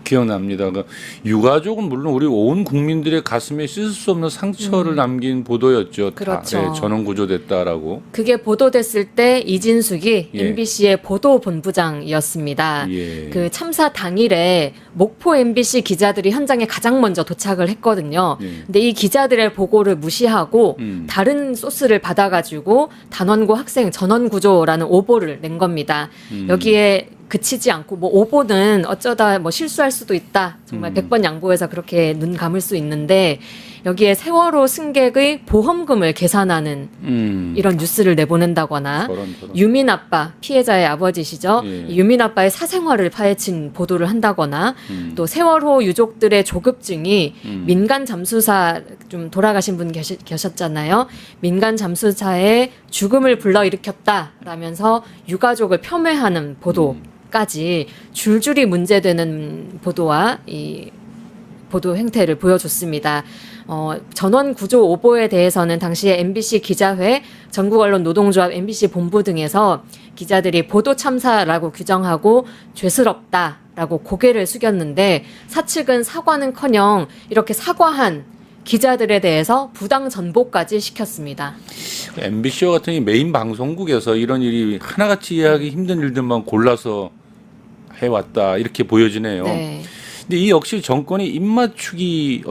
기억납니다. 그 유가족은 물론 우리 온 국민들의 가슴에 씻을 수 없는 상처를 남긴 보도였죠. 그렇죠. 네, 전원 구조됐다라고. 그게 보도됐을 때 이진숙이 예. MBC의 보도본부장이었습니다. 예. 그 참사 당일에 목포 MBC 기자들이 현장에 가장 먼저 도착을 했거든요. 예. 근데 이 기자들의 보고를 무시하고 다른 소스를 받아가지고 단원고 학생 전원구조라는 오보를 낸 겁니다. 여기에 그치지 않고 뭐 오보는 어쩌다 뭐 실수할 수도 있다. 정말 100번 양보해서 그렇게 눈 감을 수 있는데 여기에 세월호 승객의 보험금을 계산하는 이런 뉴스를 내보낸다거나 저런. 유민 아빠, 피해자의 아버지시죠. 예. 유민 아빠의 사생활을 파헤친 보도를 한다거나 또 세월호 유족들의 조급증이 민간 잠수사 좀 돌아가신 분 계셨잖아요. 민간 잠수사의 죽음을 불러일으켰다라면서 유가족을 폄훼하는 보도까지 줄줄이 문제되는 보도와 이 보도 행태를 보여줬습니다. 전원 구조 오보에 대해서는 당시에 MBC 기자회, 전국언론노동조합 MBC 본부 등에서 기자들이 보도 참사라고 규정하고 죄스럽다라고 고개를 숙였는데 사측은 사과는커녕 이렇게 사과한 기자들에 대해서 부당 전보까지 시켰습니다. MBC와 같은 이 메인 방송국에서 이런 일이 하나같이 이해하기 힘든 일들만 골라서 해왔다 이렇게 보여지네요. 네. 근데 이 역시 정권이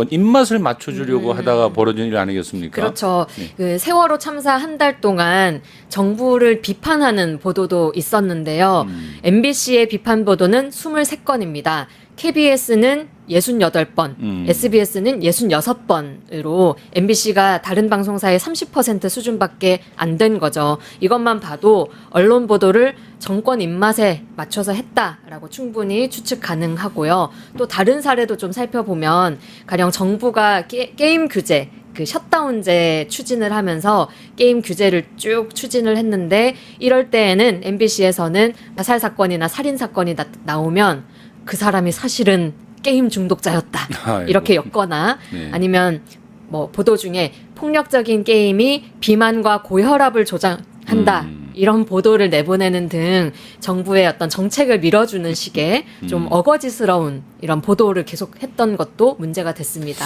입맛을 맞춰주려고 하다가 벌어진 일 아니겠습니까? 그렇죠. 네. 그 세월호 참사 한 달 동안 정부를 비판하는 보도도 있었는데요. MBC의 비판 보도는 23건입니다. KBS는 68번, SBS는 66번으로 MBC가 다른 방송사의 30% 수준밖에 안 된 거죠. 이것만 봐도 언론 보도를 정권 입맛에 맞춰서 했다라고 충분히 추측 가능하고요. 또 다른 사례도 좀 살펴보면 가령 정부가 게임 규제, 그 셧다운제 추진을 하면서 게임 규제를 쭉 추진을 했는데 이럴 때에는 MBC에서는 자살 사건이나 살인 사건이 나오면 그 사람이 사실은 게임 중독자였다. 아이고. 이렇게 엮거나 네. 아니면 뭐 보도 중에 폭력적인 게임이 비만과 고혈압을 조장한다. 이런 보도를 내보내는 등 정부의 어떤 정책을 밀어주는 식의 좀 어거지스러운 이런 보도를 계속 했던 것도 문제가 됐습니다.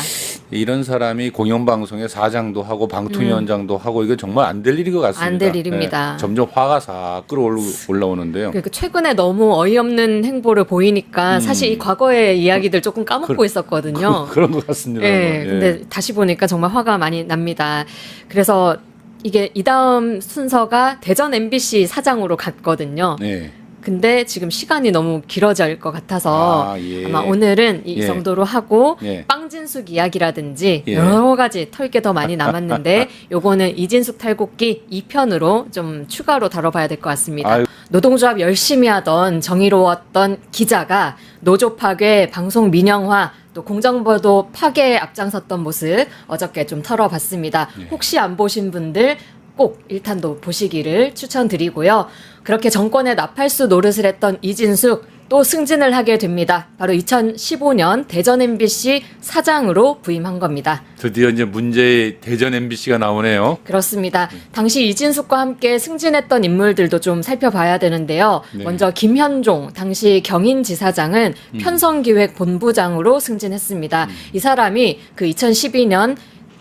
이런 사람이 공영방송의 사장도 하고 방통위원장도 하고 이거 정말 안 될 일인 것 같습니다. 안 될 일입니다. 네, 점점 화가 싹 끌어올라오는데요. 그러니까 최근에 너무 어이없는 행보를 보이니까 사실 이 과거의 이야기들 조금 까먹고 있었거든요. 그런 것 같습니다. 네, 근데 다시 보니까 정말 화가 많이 납니다. 그래서 이게 이 다음 순서가 대전 MBC 사장으로 갔거든요. 네. 근데 지금 시간이 너무 길어질 것 같아서 예. 아마 오늘은 이 예. 정도로 하고 예. 빵진숙 이야기라든지 예. 여러 가지 털 게 더 많이 남았는데 요거는 이진숙 탈곡기 2편으로 좀 추가로 다뤄봐야 될 것 같습니다. 아유. 노동조합 열심히 하던 정의로웠던 기자가 노조 파괴, 방송 민영화, 또 공정보도 파괴에 앞장섰던 모습 어저께 좀 털어봤습니다. 혹시 안 보신 분들 꼭 1탄도 보시기를 추천드리고요. 그렇게 정권의 나팔수 노릇을 했던 이진숙 또 승진을 하게 됩니다. 바로 2015년 대전 MBC 사장으로 부임한 겁니다. 드디어 이제 문제의 대전 MBC가 나오네요. 그렇습니다. 당시 이진숙과 함께 승진했던 인물들도 좀 살펴봐야 되는데요. 네. 먼저 김현종 당시 경인지사장은 편성기획본부장으로 승진했습니다. 이 사람이 그 2012년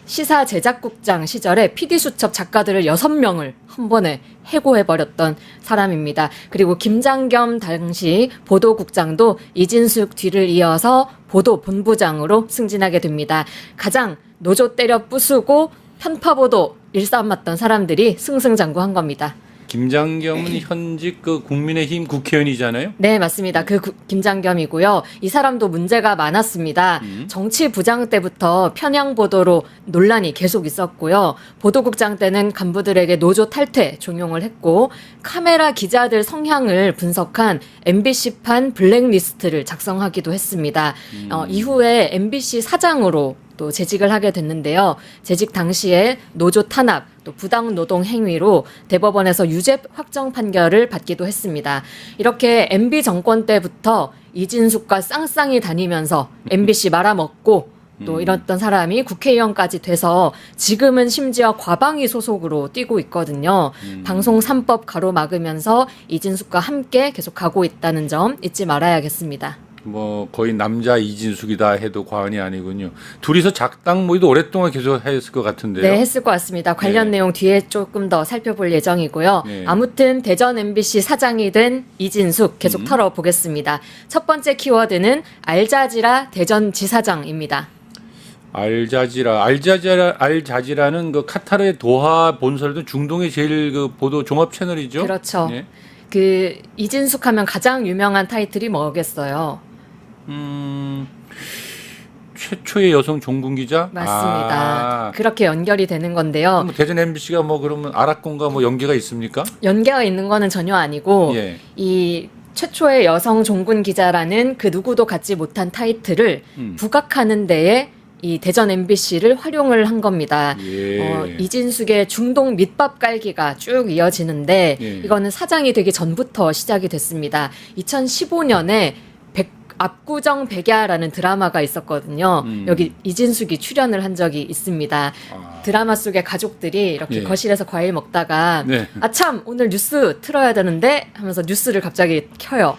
시사제작국장 시절에 PD수첩 작가들을 6명을 한 번에 해고해버렸던 사람입니다. 그리고 김장겸 당시 보도국장도 이진숙 뒤를 이어서 보도본부장으로 승진하게 됩니다. 가장 노조 때려 부수고 편파보도 일삼았던 사람들이 승승장구한 겁니다. 김장겸은 현직 그 국민의힘 국회의원이잖아요. 네, 맞습니다. 김장겸이고요. 이 사람도 문제가 많았습니다. 정치 부장 때부터 편향 보도로 논란이 계속 있었고요. 보도국장 때는 간부들에게 노조 탈퇴 종용을 했고 카메라 기자들 성향을 분석한 MBC판 블랙리스트를 작성하기도 했습니다. 이후에 MBC 사장으로 또 재직을 하게 됐는데요. 재직 당시에 노조 탄압, 또 부당 노동 행위로 대법원에서 유죄 확정 판결을 받기도 했습니다. 이렇게 MB 정권 때부터 이진숙과 쌍쌍이 다니면서 MBC 말아먹고 또 이랬던 사람이 국회의원까지 돼서 지금은 심지어 과방위 소속으로 뛰고 있거든요. 방송 3법 가로막으면서 이진숙과 함께 계속 가고 있다는 점 잊지 말아야겠습니다. 뭐 거의 남자 이진숙이다 해도 과언이 아니군요. 둘이서 작당 모의도 오랫동안 계속 했을 것 같은데요. 네, 했을 것 같습니다. 관련 내용 뒤에 조금 더 살펴볼 예정이고요. 아무튼 대전 MBC 사장이 된 이진숙 계속 털어보겠습니다. 첫 번째 키워드는 알자지라 대전 지사장입니다. 알자지라는 그 카타르의 도하 본사를 중동의 제일 그 보도 종합 채널이죠. 그렇죠. 그 이진숙 하면 가장 유명한 타이틀이 뭐겠어요? 최초의 여성 종군 기자? 맞습니다. 그렇게 연결이 되는 건데요. 그럼 대전 MBC가 뭐 그러면 아랍공과 뭐 연계가 있습니까? 연계가 있는 거는 전혀 아니고 이 최초의 여성 종군 기자라는 그 누구도 갖지 못한 타이틀을 부각하는 데에 이 대전 MBC를 활용을 한 겁니다. 이진숙의 중동 밑밥 깔기가 쭉 이어지는데 이거는 사장이 되기 전부터 시작이 됐습니다. 2015년에 압구정 백야라는 드라마가 있었거든요. 여기 이진숙이 출연을 한 적이 있습니다. 드라마 속의 가족들이 이렇게 거실에서 과일 먹다가 아참 오늘 뉴스 틀어야 되는데 하면서 뉴스를 갑자기 켜요.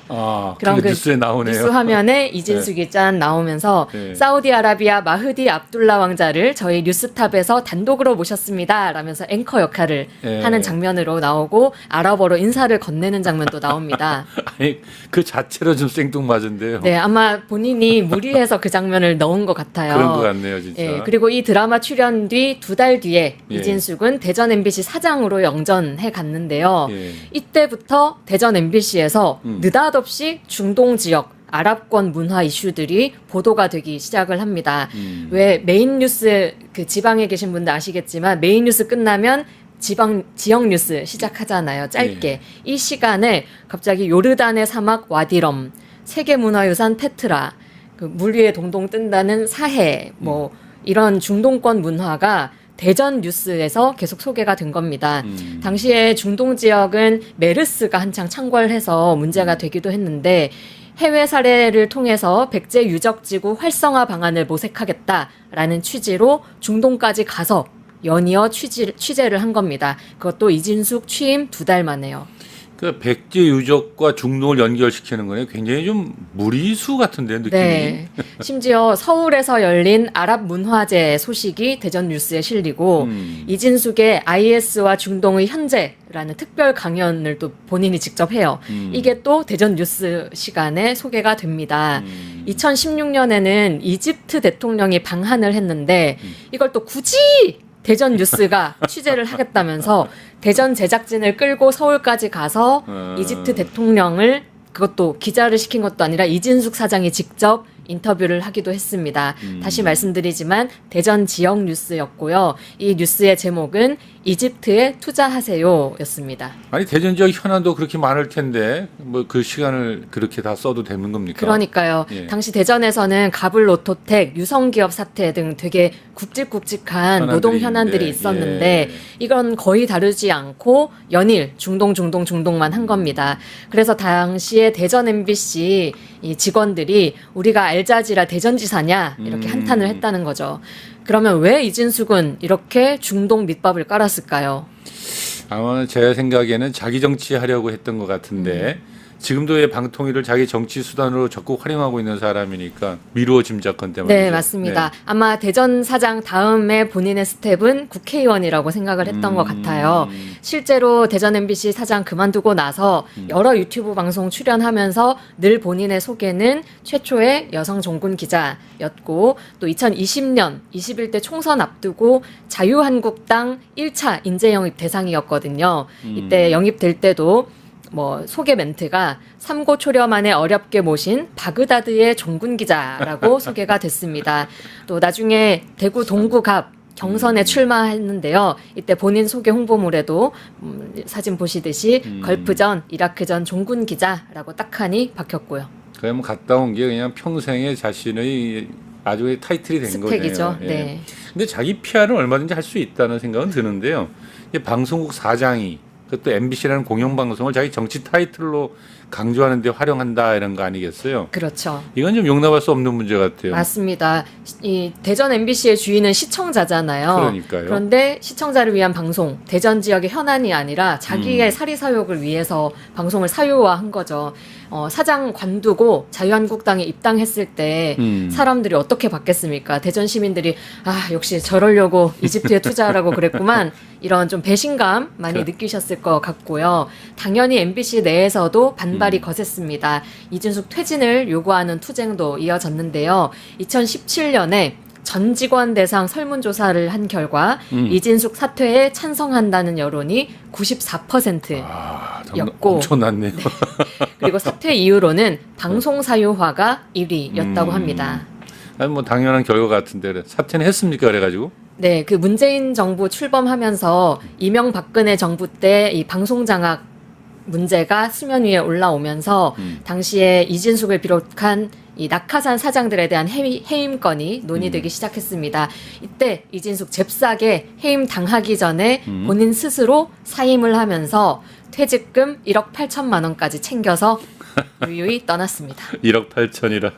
그럼 그 뉴스에 나오네요. 뉴스 화면에 이진숙이 짠 나오면서 사우디아라비아 마흐디 압둘라 왕자를 저희 뉴스탑에서 단독으로 모셨습니다. 라면서 앵커 역할을 하는 장면으로 나오고 아랍어로 인사를 건네는 장면도 나옵니다. 아니 그 자체로 좀 생뚱맞은데요. 네, 아마 본인이 무리해서 그 장면을 넣은 것 같아요. 그런 것 같네요, 진짜. 그리고 이 드라마 출연 뒤 2달 뒤에 이진숙은 대전 MBC 사장으로 영전해 갔는데요. 이때부터 대전 MBC에서 느닷없이 중동 지역 아랍권 문화 이슈들이 보도가 되기 시작을 합니다. 왜 메인 뉴스 그 지방에 계신 분들 아시겠지만 메인 뉴스 끝나면 지역 뉴스 시작하잖아요. 짧게. 이 시간에 갑자기 요르단의 사막 와디럼, 세계문화유산 페트라, 그 물 위에 동동 뜬다는 사해, 뭐 이런 중동권 문화가 대전 뉴스에서 계속 소개가 된 겁니다. 당시에 중동 지역은 메르스가 한창 창궐해서 문제가 되기도 했는데 해외 사례를 통해서 백제 유적지구 활성화 방안을 모색하겠다라는 취지로 중동까지 가서 연이어 취재를 한 겁니다. 그것도 이진숙 취임 2달 만에요. 그 백제 유적과 중동을 연결시키는 거는 굉장히 좀 무리수 같은데요, 느낌이. 네. 심지어 서울에서 열린 아랍 문화제 소식이 대전 뉴스에 실리고 이진숙의 IS와 중동의 현재라는 특별 강연을 또 본인이 직접 해요. 이게 또 대전 뉴스 시간에 소개가 됩니다. 2016년에는 이집트 대통령이 방한을 했는데 이걸 또 굳이 대전 뉴스가 취재를 하겠다면서 대전 제작진을 끌고 서울까지 가서 이집트 대통령을 그것도 기자를 시킨 것도 아니라 이진숙 사장이 직접 인터뷰를 하기도 했습니다. 다시 말씀드리지만 대전 지역 뉴스였고요. 이 뉴스의 제목은 이집트에 투자하세요였습니다. 아니 대전 지역 현안도 그렇게 많을 텐데 뭐 그 시간을 그렇게 다 써도 되는 겁니까? 그러니까요. 당시 대전에서는 가불로토텍, 유성기업 사태 등 되게 굵직굵직한 노동 현안들이 있었는데 이건 거의 다루지 않고 연일 중동만 한 겁니다. 그래서 당시에 대전 MBC 이 직원들이 우리가 알자지라 대전지사냐 이렇게 한탄을 했다는 거죠. 그러면 왜 이진숙은 이렇게 중동 밑밥을 깔았을까요? 아마 제 생각에는 자기 정치하려고 했던 것 같은데 지금도 방통위를 자기 정치 수단으로 적극 활용하고 있는 사람이니까 미루어 짐작컨대 말이죠. 네, 맞습니다. 아마 대전 사장 다음에 본인의 스텝은 국회의원이라고 생각을 했던 것 같아요. 실제로 대전 MBC 사장 그만두고 나서 여러 유튜브 방송 출연하면서 늘 본인의 소개는 최초의 여성 종군 기자였고 또 2020년 21대 총선 앞두고 자유한국당 1차 인재 영입 대상이었거든요. 이때 영입될 때도 뭐 소개 멘트가 삼고초려 만에 어렵게 모신 바그다드의 종군 기자라고 소개가 됐습니다. 또 나중에 대구 동구갑 경선에 출마했는데요. 이때 본인 소개 홍보물에도 사진 보시듯이 걸프전, 이라크전 종군 기자라고 딱하니 박혔고요. 그냥 뭐 갔다 온 게 그냥 평생의 자신의 아주 타이틀이 된 스펙이죠. 거네요. 예. 네. 근데 자기 PR은 얼마든지 할 수 있다는 생각은 드는데요. 이게 방송국 사장이 그것도 MBC라는 공영방송을 자기 정치 타이틀로 강조하는 데 활용한다 이런 거 아니겠어요? 그렇죠. 이건 좀 용납할 수 없는 문제 같아요. 맞습니다. 이 대전 MBC의 주인은 시청자잖아요. 그러니까요. 그런데 시청자를 위한 방송, 대전 지역의 현안이 아니라 자기의 사리사욕을 위해서 방송을 사유화한 거죠. 사장 관두고 자유한국당에 입당했을 때 사람들이 어떻게 받겠습니까? 대전 시민들이 역시 저러려고 이집트에 투자하라고 그랬구만. 이런 좀 배신감 많이 느끼셨을 것 같고요. 당연히 MBC 내에서도 반발이 거셌습니다. 이진숙 퇴진을 요구하는 투쟁도 이어졌는데요. 2017년에 전 직원 대상 설문조사를 한 결과 이진숙 사퇴에 찬성한다는 여론이 94%였고 엄청났네요. 그리고 사퇴 이후로는 방송 사유화가 1위였다고 합니다. 아니 뭐 당연한 결과 같은데 사퇴는 했습니까? 그래가지고? 네, 그 문재인 정부 출범하면서 이명박근혜 정부 때 이 방송장악 문제가 수면 위에 올라오면서 당시에 이진숙을 비롯한 이 낙하산 사장들에 대한 해임 건이 논의되기 시작했습니다. 이때 이진숙 잽싸게 해임 당하기 전에 본인 스스로 사임을 하면서 퇴직금 1억 8천만 원까지 챙겨서 유유히 떠났습니다. 1억 8천이라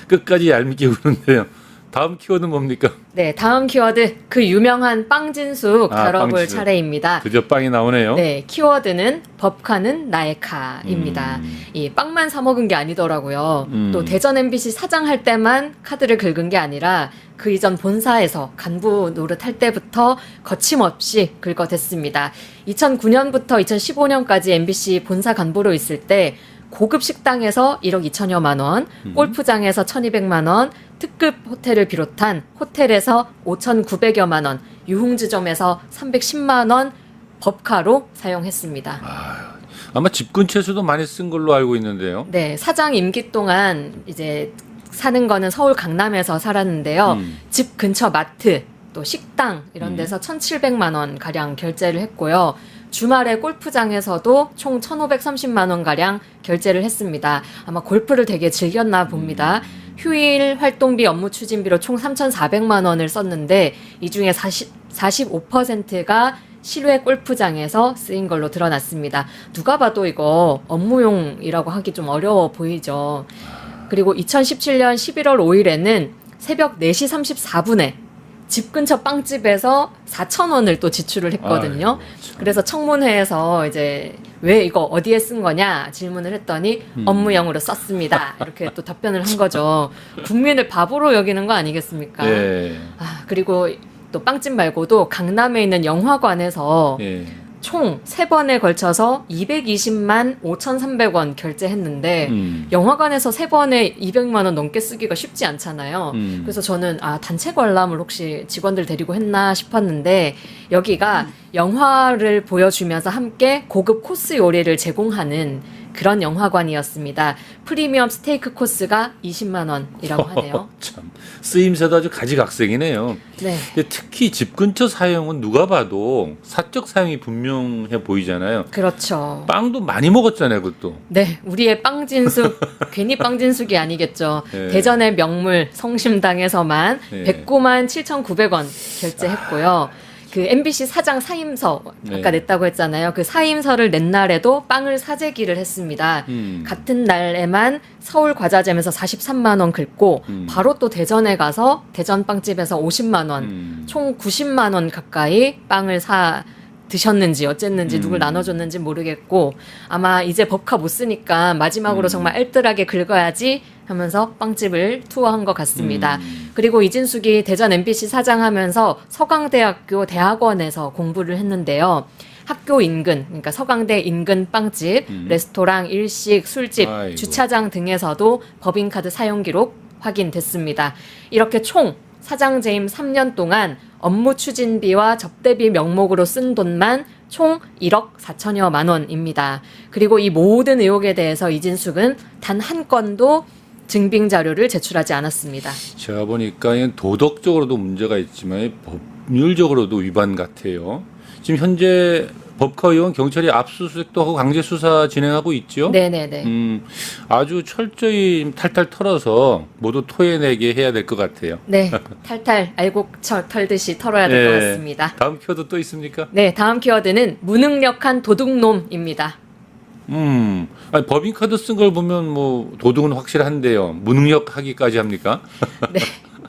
끝까지 얄밉게 구는데요. 다음 키워드는 뭡니까? 네, 다음 키워드 그 유명한 빵진숙 다뤄볼 빵진숙. 차례입니다. 드디어 빵이 나오네요. 네, 키워드는 법카는 나의 카입니다. 이 빵만 사 먹은 게 아니더라고요. 또 대전 MBC 사장할 때만 카드를 긁은 게 아니라 그 이전 본사에서 간부 노릇할 때부터 거침없이 긁어댔습니다. 2009년부터 2015년까지 MBC 본사 간부로 있을 때 고급 식당에서 1억 2천여만 원, 골프장에서 1,200만 원, 특급 호텔을 비롯한 호텔에서 5,900여만 원, 유흥주점에서 310만 원 법카로 사용했습니다. 아마 집 근처에서도 많이 쓴 걸로 알고 있는데요. 네, 사장 임기 동안 이제 사는 거는 서울 강남에서 살았는데요. 집 근처 마트, 또 식당 이런 데서 1,700만 원 가량 결제를 했고요. 주말에 골프장에서도 총 1,530만 원 가량 결제를 했습니다. 아마 골프를 되게 즐겼나 봅니다. 휴일 활동비 업무 추진비로 총 3,400만 원을 썼는데 이 중에 45%가 실외 골프장에서 쓰인 걸로 드러났습니다. 누가 봐도 이거 업무용이라고 하기 좀 어려워 보이죠. 그리고 2017년 11월 5일에는 새벽 4시 34분에 집 근처 빵집에서 4,000원을 또 지출을 했거든요. 그래서 청문회에서 이제 왜 이거 어디에 쓴 거냐 질문을 했더니 업무용으로 썼습니다. 이렇게 또 답변을 한 거죠. 국민을 바보로 여기는 거 아니겠습니까? 예. 그리고 또 빵집 말고도 강남에 있는 영화관에서 예. 총 3번에 걸쳐서 220만 5,300원 결제했는데 영화관에서 3번에 200만 원 넘게 쓰기가 쉽지 않잖아요. 그래서 저는 단체 관람을 혹시 직원들 데리고 했나 싶었는데 여기가 영화를 보여주면서 함께 고급 코스 요리를 제공하는 그런 영화관이었습니다. 프리미엄 스테이크 코스가 20만 원이라고 하네요. 참 쓰임새도 아주 가지각색이네요. 네. 근데 특히 집 근처 사용은 누가 봐도 사적 사용이 분명해 보이잖아요. 그렇죠. 빵도 많이 먹었잖아요, 그것도. 네, 우리의 빵진숙 괜히 빵진숙이 아니겠죠. 네. 대전의 명물 성심당에서만 네. 109만 7,900원 결제했고요. 그 MBC 사장 사임서 아까 냈다고 했잖아요. 그 사임서를 낸 날에도 빵을 사재기를 했습니다. 같은 날에만 서울 과자점에서 43만 원 긁고 바로 또 대전에 가서 대전 빵집에서 50만 원, 총 90만 원 가까이 빵을 사 드셨는지 어쨌는지 누굴 나눠줬는지 모르겠고 아마 이제 법카 못 쓰니까 마지막으로 정말 알뜰하게 긁어야지 하면서 빵집을 투어한 것 같습니다. 그리고 이진숙이 대전 MBC 사장하면서 서강대학교 대학원에서 공부를 했는데요. 학교 인근, 그러니까 서강대 인근 빵집, 레스토랑, 일식, 술집, 아이고. 주차장 등에서도 법인카드 사용 기록 확인됐습니다. 이렇게 총 사장 재임 3년 동안 업무 추진비와 접대비 명목으로 쓴 돈만 총 1억 4천여만 원입니다. 그리고 이 모든 의혹에 대해서 이진숙은 단 한 건도 증빙 자료를 제출하지 않았습니다. 제가 보니까 이건 도덕적으로도 문제가 있지만 법률적으로도 위반 같아요. 지금 현재 법카 의원 경찰이 압수수색도 하고 강제 수사 진행하고 있죠. 네네네. 아주 철저히 탈탈 털어서 모두 토해내게 해야 될 것 같아요. 네, 탈탈 알곡 털듯이 털어야 될 것 같습니다. 다음 키워드 또 있습니까? 네, 다음 키워드는 무능력한 도둑놈입니다. 아니, 법인카드 쓴 걸 보면 뭐 도둑은 확실한데요. 무능력하기까지 합니까? 네.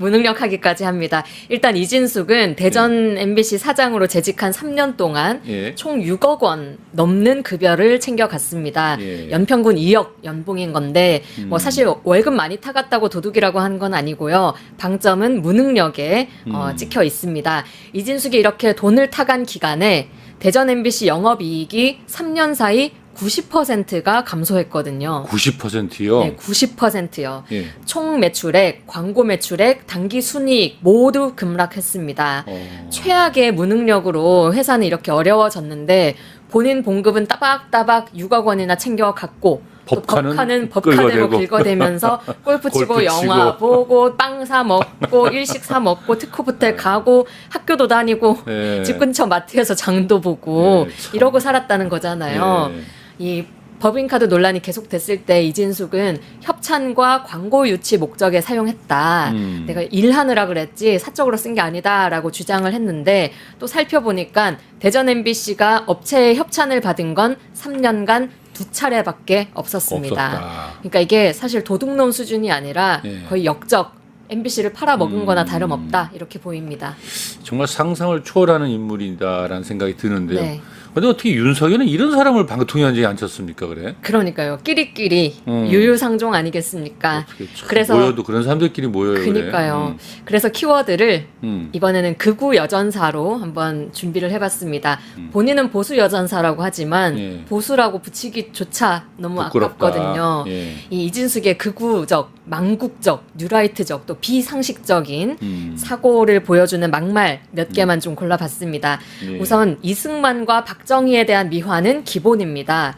무능력하기까지 합니다. 일단 이진숙은 대전 MBC 사장으로 재직한 3년 동안 예. 총 6억 원 넘는 급여를 챙겨갔습니다. 예. 연평균 2억 연봉인 건데 뭐 사실 월급 많이 타갔다고 도둑이라고 하는 건 아니고요. 방점은 무능력에 찍혀 있습니다. 이진숙이 이렇게 돈을 타간 기간에 대전 MBC 영업이익이 3년 사이 90%가 감소했거든요. 90%요? 네, 90%요. 예. 총 매출액, 광고 매출액, 단기 순이익 모두 급락했습니다. 최악의 무능력으로 회사는 이렇게 어려워졌는데 본인 봉급은 따박따박 6억 원이나 챙겨갔고 또 법카는 법카대로 긁어대면서 골프 치고 골프 영화 보고 빵 사 먹고 일식 사 먹고 특허호텔 가고 학교도 다니고 예. 집 근처 마트에서 장도 보고 예, 참. 이러고 살았다는 거잖아요. 예. 이 법인카드 논란이 계속됐을 때 이진숙은 협찬과 광고 유치 목적에 사용했다. 내가 일하느라 그랬지 사적으로 쓴 게 아니다라고 주장을 했는데 또 살펴보니까 대전 MBC가 업체의 협찬을 받은 건 3년간 2차례밖에 없었습니다. 없었다. 그러니까 이게 사실 도둑놈 수준이 아니라 예. 거의 역적 MBC를 팔아먹은 거나 다름없다 이렇게 보입니다. 정말 상상을 초월하는 인물이다라는 생각이 드는데요. 네. 근데 어떻게 윤석열은 이런 사람을 방통위원장에 앉혔습니까, 그래? 그러니까요. 끼리끼리 유유상종 아니겠습니까? 어떻게 참 그래서 모여도 그런 사람들끼리 모여요. 그러니까요. 그래? 그래서 키워드를 음. 이번에는 극우 여전사로 한번 준비를 해봤습니다. 본인은 보수 여전사라고 하지만 예. 보수라고 붙이기조차 너무 부끄럽다. 아깝거든요. 예. 이 이진숙의 극우적, 망국적, 뉴라이트적, 또 비상식적인 사고를 보여주는 막말 몇 개만 좀 골라봤습니다. 예. 우선 이승만과 박정희에 대한 미화는 기본입니다.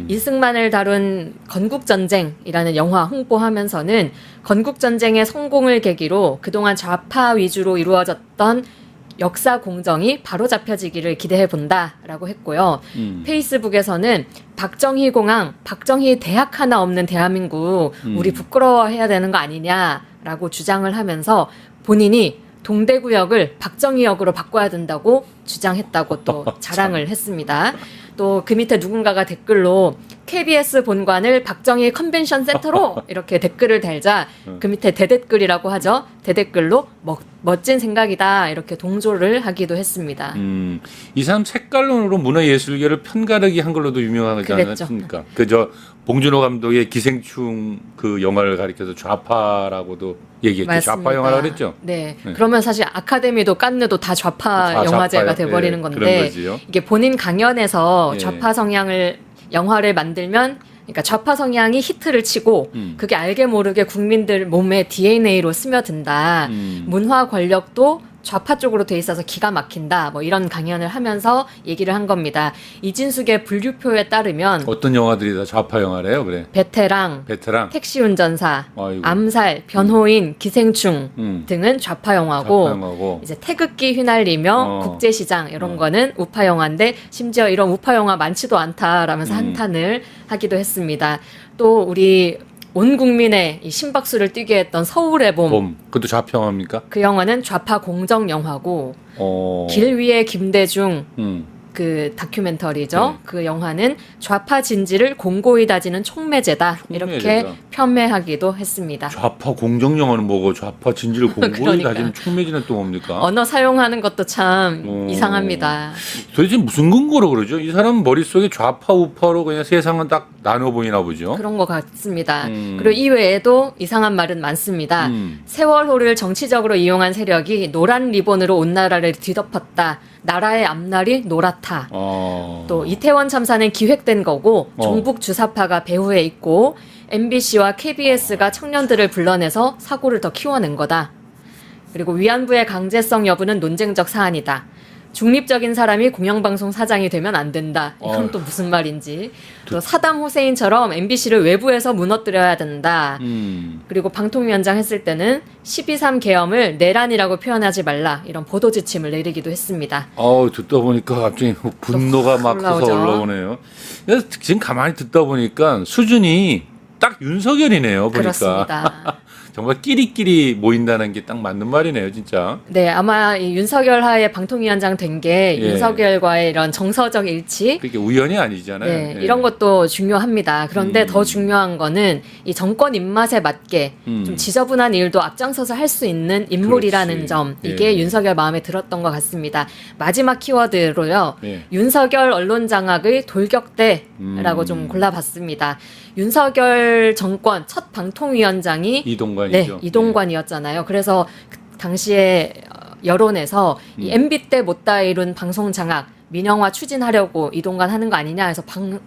이승만을 다룬 건국전쟁이라는 영화 홍보하면서는 건국전쟁의 성공을 계기로 그동안 좌파 위주로 이루어졌던 역사 공정이 바로잡혀지기를 기대해 본다라고 했고요. 페이스북에서는 박정희 공항, 박정희 대학 하나 없는 대한민국 우리 부끄러워해야 되는 거 아니냐라고 주장을 하면서 본인이 동대구역을 박정희역으로 바꿔야 된다고 주장했다고 또 자랑을 했습니다. 또 그 밑에 누군가가 댓글로 KBS 본관을 박정희 컨벤션 센터로 이렇게 댓글을 달자 그 밑에 대댓글이라고 하죠. 대댓글로 멋진 생각이다 이렇게 동조를 하기도 했습니다. 이 사람 색깔론으로 문화예술계를 편가르기 한 걸로도 유명하지 그랬죠. 않습니까? 그저 봉준호 감독의 기생충 그 영화를 가리켜서 좌파라고도 얘기했죠. 맞습니다. 좌파 영화라고 그랬죠. 네. 네. 그러면 사실 아카데미도 깐느도 다 좌파 다 영화제가 좌파요. 돼버리는 예, 건데 그런 거지요. 이게 본인 강연에서 예. 좌파 성향을 영화를 만들면 그러니까 좌파 성향이 히트를 치고 그게 알게 모르게 국민들 몸에 DNA로 스며든다. 문화 권력도 좌파 쪽으로 돼 있어서 기가 막힌다. 뭐 이런 강연을 하면서 얘기를 한 겁니다. 이진숙의 분류표에 따르면 어떤 영화들이 다 좌파 영화래요, 그래? 베테랑, 베테랑. 택시 운전사, 아이고. 암살, 변호인, 기생충 등은 좌파 영화고, 좌파 영화고. 이제 태극기 휘날리며 국제시장 이런 거는 우파 영화인데 심지어 이런 우파 영화 많지도 않다라면서 한탄을 하기도 했습니다. 또 우리 온 국민의 이 심박수를 뛰게 했던 서울의 봄. 그것도 좌파 영화입니까? 그 영화는 좌파 공정 영화고 어. 길 위의 김대중 그 다큐멘터리죠. 그 영화는 좌파 진지를 공고히 다지는 촉매제다. 이렇게 편매하기도 했습니다. 좌파 공정 영화는 뭐고 좌파 진지를 공고히 그러니까. 다지는 촉매지는 또 뭡니까? 언어 사용하는 것도 참 이상합니다. 도대체 무슨 근거로 그러죠? 이 사람 머릿속에 좌파 우파로 그냥 세상은 딱 나눠 보이나 보죠. 그런 것 같습니다. 그리고 이외에도 이상한 말은 많습니다. 세월호를 정치적으로 이용한 세력이 노란 리본으로 온 나라를 뒤덮었다. 나라의 앞날이 노랗다. 또 이태원 참사는 기획된 거고 종북 주사파가 배후에 있고 MBC와 KBS가 청년들을 불러내서 사고를 더 키워낸 거다. 그리고 위안부의 강제성 여부는 논쟁적 사안이다. 중립적인 사람이 공영방송 사장이 되면 안 된다. 이건 또 무슨 말인지. 또 사담 후세인처럼 MBC를 외부에서 무너뜨려야 된다. 그리고 방통위원장 했을 때는 12.3 계엄을 내란이라고 표현하지 말라. 이런 보도 지침을 내리기도 했습니다. 듣다 보니까 갑자기 분노가 막 올라오죠. 솟아 올라오네요. 그래서 지금 가만히 듣다 보니까 수준이 딱 윤석열이네요. 보니까. 그렇습니다. 정말 끼리끼리 모인다는 게 딱 맞는 말이네요, 진짜. 네, 아마 이 윤석열 하에 방통위원장 된 게 윤석열과의 이런 정서적 일치. 그게 우연이 아니잖아요. 네, 이런 것도 중요합니다. 그런데 더 중요한 거는 이 정권 입맛에 맞게 좀 지저분한 일도 앞장서서 할 수 있는 인물이라는 그렇지. 점. 이게 윤석열 마음에 들었던 것 같습니다. 마지막 키워드로요. 예. 윤석열 언론 장악의 돌격대라고 좀 골라봤습니다. 윤석열 정권 첫 방통위원장이 이동관이죠. 이동관이었잖아요. 그래서 그 당시에 여론에서 이 MB 때 못다 이룬 방송 장악, 민영화 추진하려고 이동관 하는 거 아니냐 해서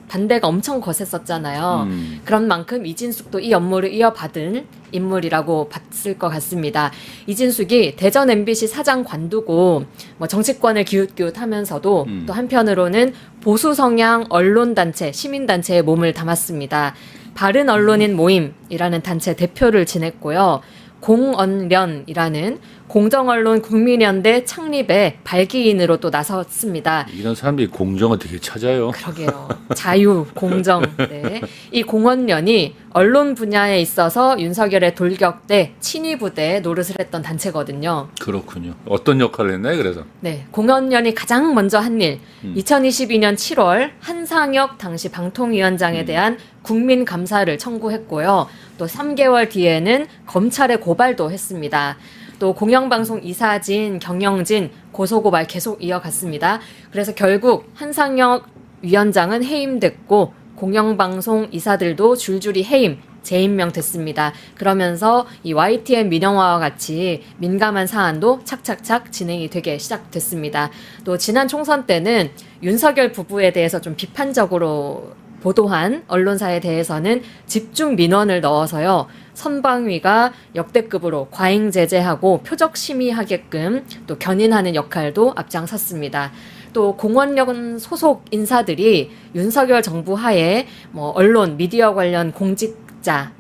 반대가 엄청 거셌었잖아요. 그런 만큼 이진숙도 이 업무를 이어받은 인물이라고 봤을 것 같습니다. 이진숙이 대전 MBC 사장 관두고 뭐 정치권을 기웃기웃하면서도 또 한편으로는 보수 성향 언론단체, 시민단체에 몸을 담았습니다. 바른 언론인 모임이라는 단체 대표를 지냈고요. 공언련이라는 공정언론 국민연대 창립의 발기인으로 또 나섰습니다. 이런 사람들이 공정을 되게 찾아요. 그러게요. 자유, 공정. 네. 이 공언련이 언론 분야에 있어서 윤석열의 돌격대, 친위부대 노릇을 했던 단체거든요. 그렇군요. 어떤 역할을 했나요, 그래서? 네. 공언련이 가장 먼저 한 일, 2022년 7월 한상혁 당시 방통위원장에 대한 국민 감사를 청구했고요. 또 3개월 뒤에는 검찰에 고발도 했습니다. 또 공영방송 이사진, 경영진 고소고발 계속 이어갔습니다. 그래서 결국 한상혁 위원장은 해임됐고 공영방송 이사들도 줄줄이 해임, 재임명됐습니다. 그러면서 이 YTN 민영화와 같이 민감한 사안도 착착착 진행이 되게 시작됐습니다. 또 지난 총선 때는 윤석열 부부에 대해서 좀 비판적으로 보도한 언론사에 대해서는 집중 민원을 넣어서요. 선방위가 역대급으로 과잉 제재하고 표적 심의하게끔 또 견인하는 역할도 앞장섰습니다. 또 공언련 소속 인사들이 윤석열 정부 하에 뭐 언론, 미디어 관련 공직자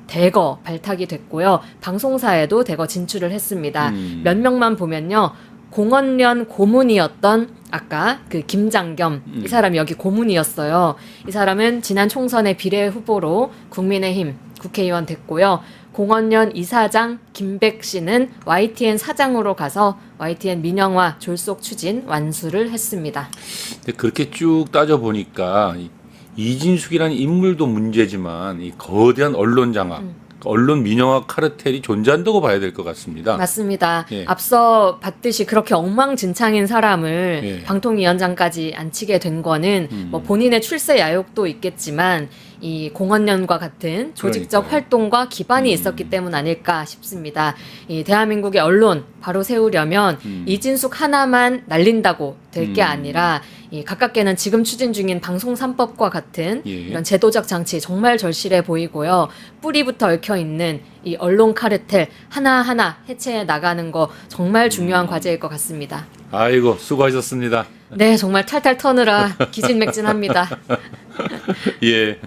대거 발탁이 됐고요. 방송사에도 대거 진출을 했습니다. 몇 명만 보면요. 공언련 고문이었던 아까 그 김장겸 이 사람이 여기 고문이었어요. 이 사람은 지난 총선의 비례 후보로 국민의힘 국회의원 됐고요. 공언련 이사장 김백 씨는 YTN 사장으로 가서 YTN 민영화 졸속 추진 완수를 했습니다. 근데 그렇게 쭉 따져보니까 이진숙이라는 인물도 문제지만 이 거대한 언론 장악, 언론 민영화 카르텔이 존재한다고 봐야 될 것 같습니다. 맞습니다. 예. 앞서 봤듯이 그렇게 엉망진창인 사람을 예. 방통위원장까지 앉히게 된 거는 뭐 본인의 출세 야욕도 있겠지만 이 공언련과 같은 조직적 그러니까요. 활동과 기반이 있었기 때문 아닐까 싶습니다. 이 대한민국의 언론 바로 세우려면 이진숙 하나만 날린다고 될 게 아니라 이 가깝게는 지금 추진 중인 방송 3법과 같은 예. 이런 제도적 장치 정말 절실해 보이고요. 뿌리부터 얽혀 있는 이 언론 카르텔 하나하나 해체해 나가는 거 정말 중요한 과제일 것 같습니다. 아이고 수고하셨습니다. 네, 정말 탈탈 터느라 기진맥진합니다. 예.